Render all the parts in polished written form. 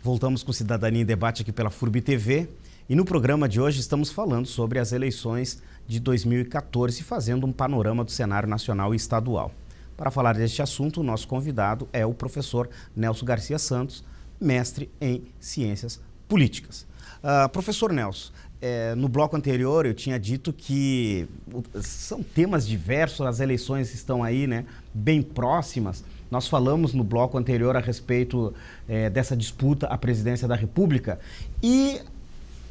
Voltamos com Cidadania em Debate aqui pela FURB TV e no programa de hoje estamos falando sobre as eleições de 2014, fazendo um panorama do cenário nacional e estadual. Para falar deste assunto, o nosso convidado é o professor Nelson Garcia Santos, mestre em Ciências Políticas. Professor Nelson, no bloco anterior eu tinha dito que são temas diversos, as eleições estão aí, né, bem próximas. Nós falamos no bloco anterior a respeito dessa disputa à presidência da República e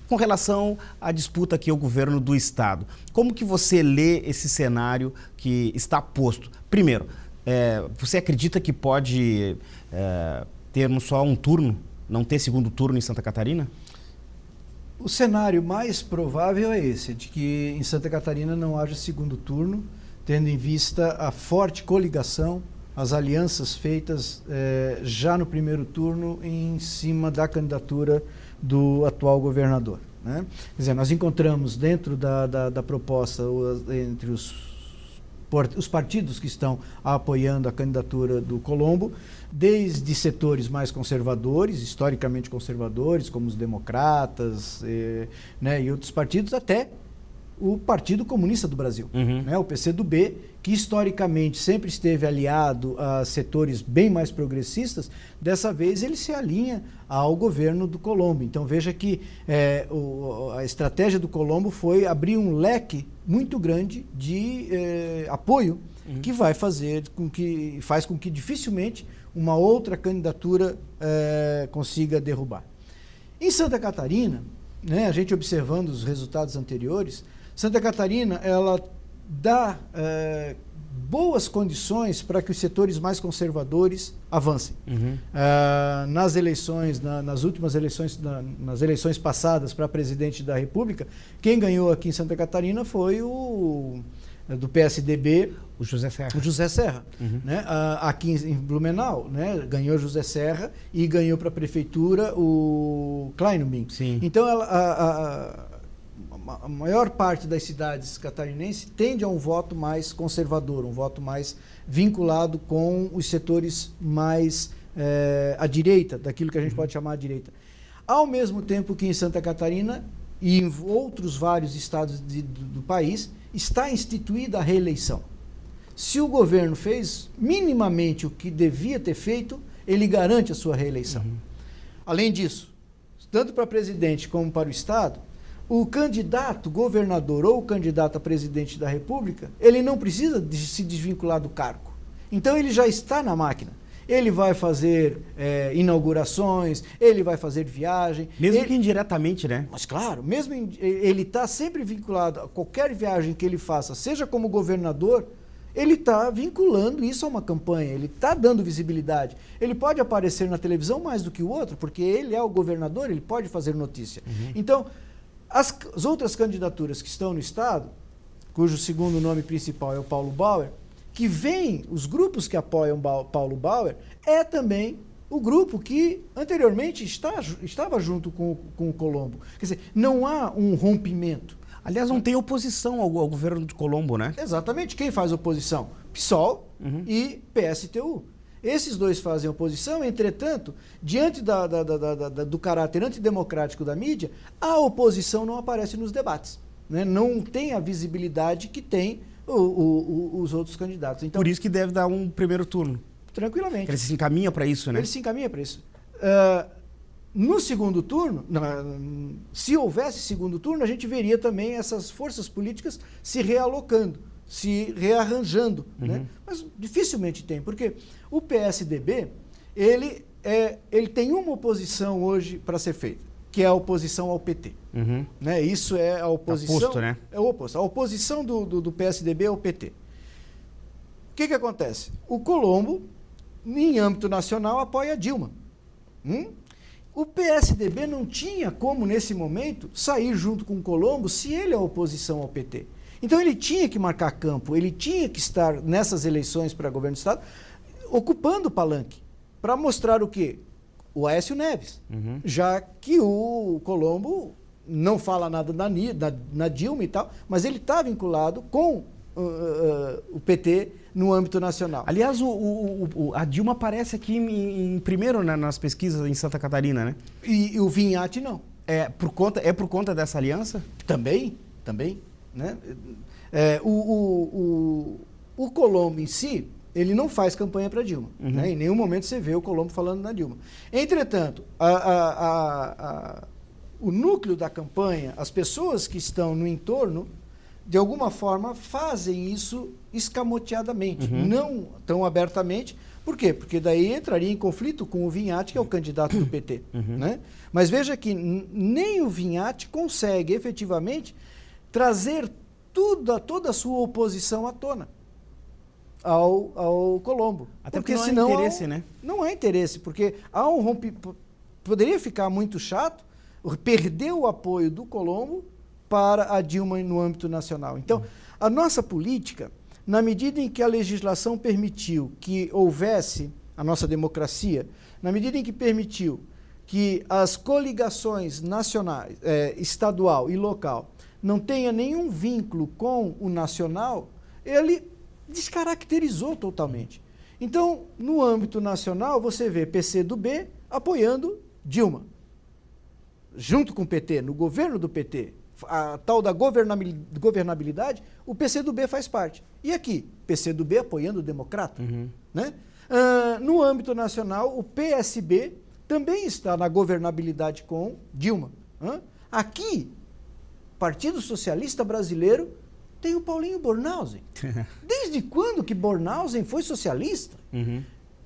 com relação à disputa aqui ao governo do Estado. Como que você lê esse cenário que está posto? Primeiro, você acredita que pode termos só um turno, não ter segundo turno em Santa Catarina? O cenário mais provável é esse, de que em Santa Catarina não haja segundo turno, tendo em vista a forte coligação, as alianças feitas já no primeiro turno em cima da candidatura do atual governador, né? Quer dizer, nós encontramos dentro da proposta, entre os partidos que estão apoiando a candidatura do Colombo, desde setores mais conservadores, historicamente conservadores, como os democratas, né, e outros partidos, até o Partido Comunista do Brasil, né, o PCdoB, que historicamente sempre esteve aliado a setores bem mais progressistas. Dessa vez ele se alinha ao governo do Colombo. Então veja que a estratégia do Colombo foi abrir um leque muito grande de apoio que faz com que dificilmente uma outra candidatura consiga derrubar. Em Santa Catarina, né, a gente observando os resultados anteriores, Santa Catarina ela dá boas condições para que os setores mais conservadores avancem. Nas eleições, nas últimas eleições, nas eleições passadas para presidente da República, quem ganhou aqui em Santa Catarina foi do PSDB, o José Serra. O José Serra, né? Aqui em Blumenau, né? Ganhou José Serra e ganhou para a prefeitura o Kleinobin. Sim. Então a maior parte das cidades catarinenses tende a um voto mais conservador, um voto mais vinculado com os setores mais à direita, daquilo que a gente pode chamar de direita. Ao mesmo tempo que em Santa Catarina e em outros vários estados do país está instituída a reeleição. Se o governo fez minimamente o que devia ter feito, ele garante a sua reeleição. Além disso, tanto para presidente como para o estado, o candidato governador ou o candidato a presidente da República, ele não precisa se desvincular do cargo. Então ele já está na máquina. Ele vai fazer inaugurações, ele vai fazer viagem. Mesmo que indiretamente, né? Mas claro, mesmo ele está sempre vinculado a qualquer viagem que ele faça, seja como governador, ele está vinculando isso a uma campanha, ele está dando visibilidade. Ele pode aparecer na televisão mais do que o outro, porque ele é o governador, ele pode fazer notícia. Então, as outras candidaturas que estão no estado, cujo segundo nome principal é o Paulo Bauer, que vem, os grupos que apoiam Paulo Bauer, é também o grupo que anteriormente estava junto com o Colombo. Quer dizer, não há um rompimento. Aliás, não tem oposição ao governo de Colombo, né? Exatamente. Quem faz oposição? PSOL e PSTU. Esses dois fazem oposição, entretanto, diante do caráter antidemocrático da mídia, a oposição não aparece nos debates, né? Não tem a visibilidade que tem os outros candidatos. Então, por isso que deve dar um primeiro turno. Tranquilamente. Ele se encaminha para isso, né? Ele se encaminha para isso. No segundo turno, se houvesse segundo turno, a gente veria também essas forças políticas se realocando, se rearranjando, né? Mas dificilmente tem, porque o PSDB, ele tem uma oposição hoje para ser feita, que é a oposição ao PT. Né? Isso é a oposição... Tá posto, né? É o oposto. A oposição do PSDB ao PT. O que acontece? O Colombo, em âmbito nacional, apoia a Dilma. O PSDB não tinha como, nesse momento, sair junto com o Colombo se ele é a oposição ao PT. Então ele tinha que marcar campo, ele tinha que estar nessas eleições para governo do Estado, ocupando o palanque, para mostrar o quê? O Aécio Neves, já que o Colombo não fala nada na Dilma e tal, mas ele está vinculado com o PT no âmbito nacional. Aliás, a Dilma aparece aqui em primeiro, né, nas pesquisas em Santa Catarina, né? E o Vinhati não. É por conta dessa aliança? Também, né? O Colombo em si, ele não faz campanha para Dilma. Né? Em nenhum momento você vê o Colombo falando na Dilma. Entretanto, o núcleo da campanha, as pessoas que estão no entorno, de alguma forma fazem isso escamoteadamente, não tão abertamente. Por quê? Porque daí entraria em conflito com o Vinhati, que é o candidato do PT. Né? Mas veja que nem o Vinhati consegue efetivamente trazer toda a sua oposição à tona ao Colombo. Até porque não há interesse, né? Não há interesse, porque há um rompimento. Poderia ficar muito chato perder o apoio do Colombo para a Dilma no âmbito nacional. Então, a nossa política, na medida em que a legislação permitiu que houvesse a nossa democracia, na medida em que permitiu que as coligações nacionais, estadual e local, não tenha nenhum vínculo com o nacional, ele descaracterizou totalmente. Então, no âmbito nacional, você vê PCdoB apoiando Dilma, junto com o PT, no governo do PT. A tal da governabilidade, o PCdoB faz parte. E aqui, PCdoB apoiando o Democrata. Né? No âmbito nacional, o PSB também está na governabilidade com Dilma. Aqui, Partido Socialista Brasileiro tem o Paulinho Bornhausen. Desde quando que Bornhausen foi socialista?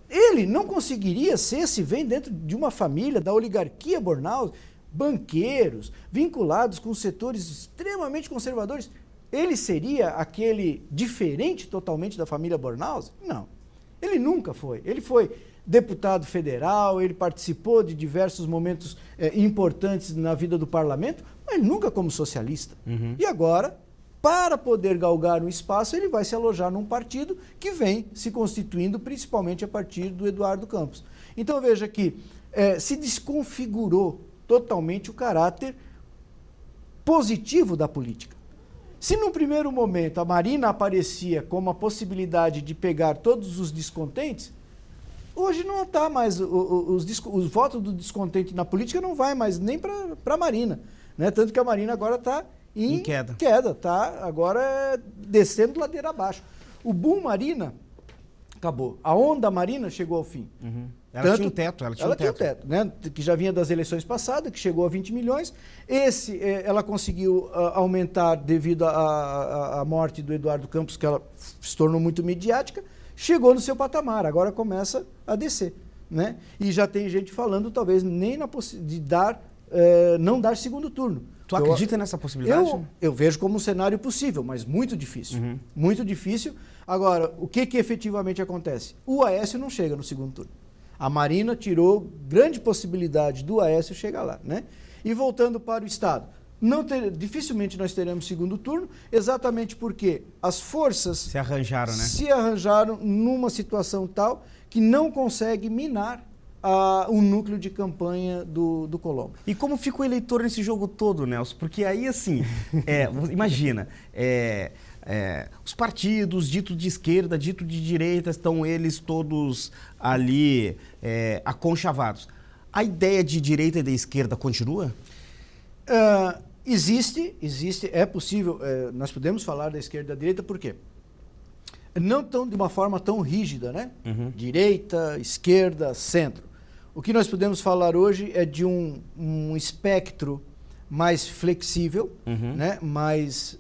Ele não conseguiria ser, se vem dentro de uma família da oligarquia Bornhausen, banqueiros, vinculados com setores extremamente conservadores. Ele seria aquele diferente totalmente da família Bornhausen? Não. Ele nunca foi. Ele foi deputado federal, ele participou de diversos momentos importantes na vida do parlamento, mas nunca como socialista. E agora, para poder galgar um espaço, ele vai se alojar num partido que vem se constituindo principalmente a partir do Eduardo Campos. Então veja que se desconfigurou totalmente o caráter positivo da política. Se num primeiro momento a Marina aparecia como a possibilidade de pegar todos os descontentes, hoje não está mais, os votos do descontente na política não vai mais nem para a Marina, né? Tanto que a Marina agora está em queda, está agora descendo ladeira abaixo. O boom Marina acabou, a onda Marina chegou ao fim. Ela tinha um teto. Ela tinha um teto, né? Que já vinha das eleições passadas, que chegou a 20 milhões. Ela conseguiu aumentar devido à morte do Eduardo Campos, que ela se tornou muito midiática, chegou no seu patamar, agora começa a descer. Né? E já tem gente falando, talvez, nem na possibilidade de não dar segundo turno. Tu acredita nessa possibilidade? Eu vejo como um cenário possível, mas muito difícil. Muito difícil. Agora, o que efetivamente acontece? O Aécio não chega no segundo turno. A Marina tirou grande possibilidade do Aécio chegar lá. Né? E voltando para o Estado, dificilmente nós teremos segundo turno, exatamente porque as forças se arranjaram, né? Se arranjaram numa situação tal que não consegue minar o núcleo de campanha do Colombo. E como fica o eleitor nesse jogo todo, Nelson? Porque aí, assim, imagina, os partidos, dito de esquerda, dito de direita, estão eles todos ali aconchavados. A ideia de direita e de esquerda continua? Existe, é possível, nós podemos falar da esquerda e da direita, por quê? Não tão de uma forma tão rígida, né? Direita, esquerda, centro. O que nós podemos falar hoje é de um espectro mais flexível, né? Mais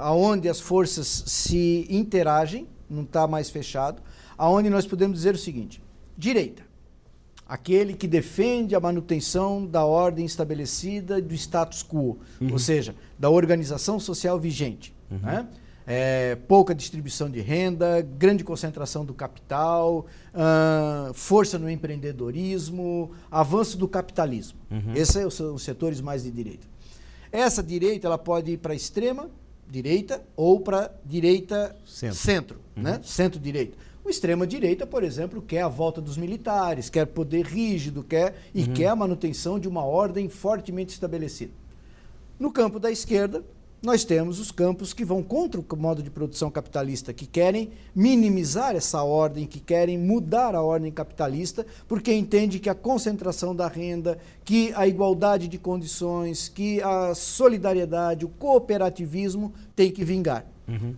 aonde as forças se interagem, não está mais fechado, aonde nós podemos dizer o seguinte: direita, aquele que defende a manutenção da ordem estabelecida do status quo, ou seja, da organização social vigente, né? Pouca distribuição de renda, grande concentração do capital, força no empreendedorismo, avanço do capitalismo. Esses são os setores mais de direita. Essa direita ela pode ir para a extrema direita ou para direita centro, né? Centro-direita. O extrema-direita, por exemplo, quer a volta dos militares, quer poder rígido, quer a manutenção de uma ordem fortemente estabelecida. No campo da esquerda, nós temos os campos que vão contra o modo de produção capitalista, que querem minimizar essa ordem, que querem mudar a ordem capitalista, porque entende que a concentração da renda, que a igualdade de condições, que a solidariedade, o cooperativismo tem que vingar.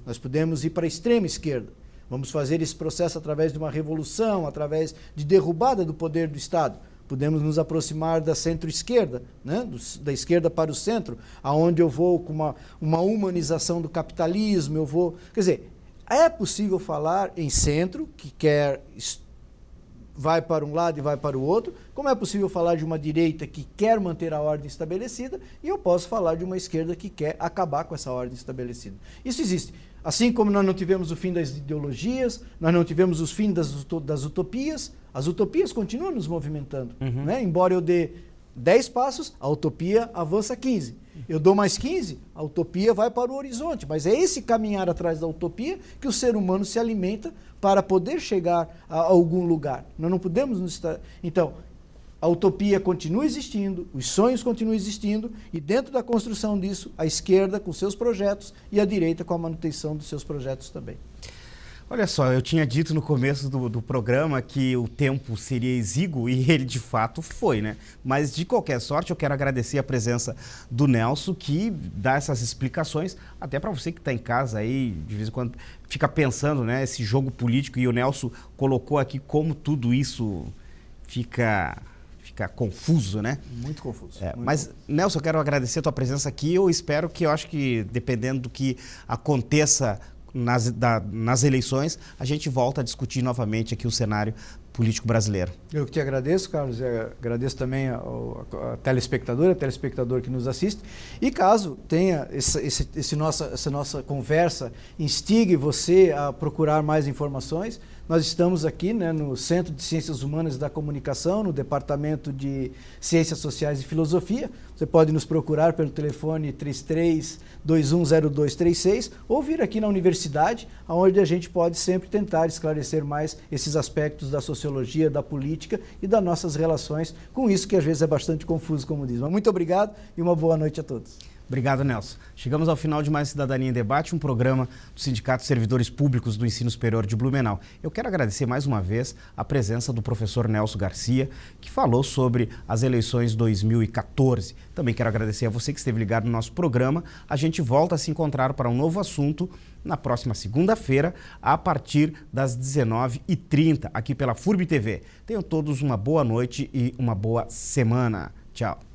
Nós podemos ir para a extrema esquerda. Vamos fazer esse processo através de uma revolução, através de derrubada do poder do Estado. Podemos nos aproximar da centro-esquerda, né? Da esquerda para o centro, aonde eu vou com uma humanização do capitalismo, eu vou... Quer dizer, é possível falar em centro, que vai para um lado e vai para o outro, como é possível falar de uma direita que quer manter a ordem estabelecida, e eu posso falar de uma esquerda que quer acabar com essa ordem estabelecida. Isso existe. Assim como nós não tivemos o fim das ideologias, nós não tivemos o fim das utopias, as utopias continuam nos movimentando. Né? Embora eu dê 10 passos, a utopia avança 15. Eu dou mais 15, a utopia vai para o horizonte. Mas é esse caminhar atrás da utopia que o ser humano se alimenta para poder chegar a algum lugar. Nós não podemos nos estar... Então, a utopia continua existindo, os sonhos continuam existindo, e dentro da construção disso, a esquerda com seus projetos e a direita com a manutenção dos seus projetos também. Olha só, eu tinha dito no começo do programa que o tempo seria exíguo e ele de fato foi, né? Mas de qualquer sorte eu quero agradecer a presença do Nelson, que dá essas explicações, até para você que está em casa aí, de vez em quando fica pensando, né, esse jogo político, e o Nelson colocou aqui como tudo isso fica confuso, né? Muito confuso. Mas, Nelson, eu quero agradecer a tua presença aqui. Eu espero que, eu acho que, dependendo do que aconteça nas eleições, a gente volta a discutir novamente aqui o cenário político brasileiro. Eu que te agradeço, Carlos, e agradeço também a telespectador que nos assiste. E caso tenha essa nossa conversa instigue você a procurar mais informações, nós estamos aqui, né, no Centro de Ciências Humanas e da Comunicação, no Departamento de Ciências Sociais e Filosofia. Você pode nos procurar pelo telefone 33-210236 ou vir aqui na universidade, onde a gente pode sempre tentar esclarecer mais esses aspectos da sociologia, da política e das nossas relações com isso que às vezes é bastante confuso, como diz. Mas muito obrigado e uma boa noite a todos. Obrigado, Nelson. Chegamos ao final de mais Cidadania em Debate, um programa do Sindicato de Servidores Públicos do Ensino Superior de Blumenau. Eu quero agradecer mais uma vez a presença do professor Nelson Garcia, que falou sobre as eleições 2014. Também quero agradecer a você que esteve ligado no nosso programa. A gente volta a se encontrar para um novo assunto na próxima segunda-feira, a partir das 19h30, aqui pela FURB TV. Tenham todos uma boa noite e uma boa semana. Tchau.